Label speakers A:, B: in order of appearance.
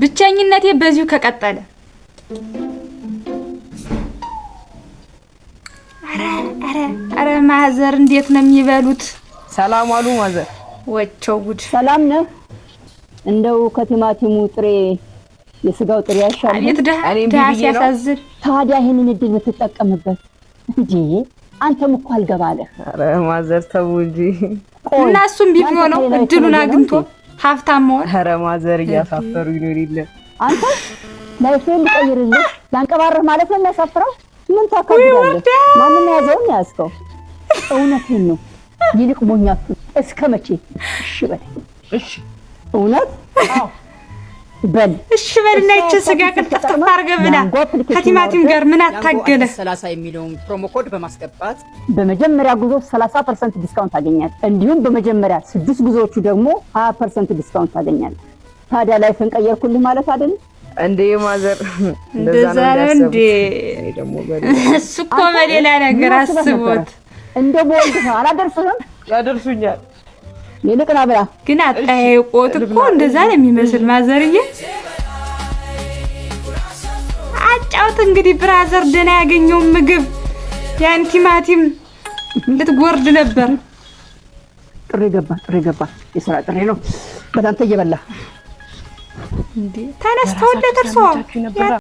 A: ብቻኝነቴ በዚሁ ከቀጠለ አረ ማዘር እንዴት ነው የሚበሉት?
B: ሰላም አሉ ማዘር።
A: ወቸው ጉድ
C: ሰላም ነው። እንደው ከቲማቲሙ ጥሬ የስጋው ጥሬ ያሻል።
A: አቤት ደሃ ሲያሳዝን።
C: ታዲያ ይሄንን እድል ብትጠቀምበት እንጂ አንተም እኮ አልገባለህ።
B: አረ ማዘር ተው እንጂ
A: እና እሱም ቢሆን ነው እድሉን አግኝቶ ሀብታም መሆን።
B: አረ ማዘር እያሳፈሩ ይኖር ይለ
C: አንተ ላይፍን ቀይርልህ ላንቀባረህ ማለት ነው የሚያሳፍረው። ምን ታካብዳለህ? ማንንም ያዘውን ያስከው እውነቴን ነው። ይልቅ ሞኛቱ እስከመቼ? እሺ በል እሺ፣ እውነት አዎ በል
A: እሺ በልና እቺ ስጋ ከተፈተፈ አርገብና ከቲማቲም ጋር ምን አታገለ?
D: 30 የሚለውን ፕሮሞ ኮድ በማስገባት
C: በመጀመሪያ ጉዞ 30% ዲስካውንት ታገኛለህ። እንዲሁም በመጀመሪያ 6 ጉዞዎቹ ደግሞ 20% ዲስካውንት ታገኛለህ። ታዲያ ላይፍን ቀየርኩልህ ማለት አይደል
B: እንዴ ማዘር?
A: እንደዛ ነው እንዴ? እሱ እኮ በሌላ ነገር አስቦት
C: እንደ ቦልድ አላደርስህም።
B: ያደርሱኛል።
C: ይልቅና ብላ
A: ግን አጣየቆት እኮ እንደዛ ነው የሚመስል። ማዘርዬ አጫውት እንግዲህ ብራዘር ደህና ያገኘው ምግብ ያን ቲማቲም ልትጎርድ ነበር።
C: ጥሪ ገባ የሥራ ጥሪ ነው። በጣም ተየበላ
A: እንዴ ተነስተው ለተርሶ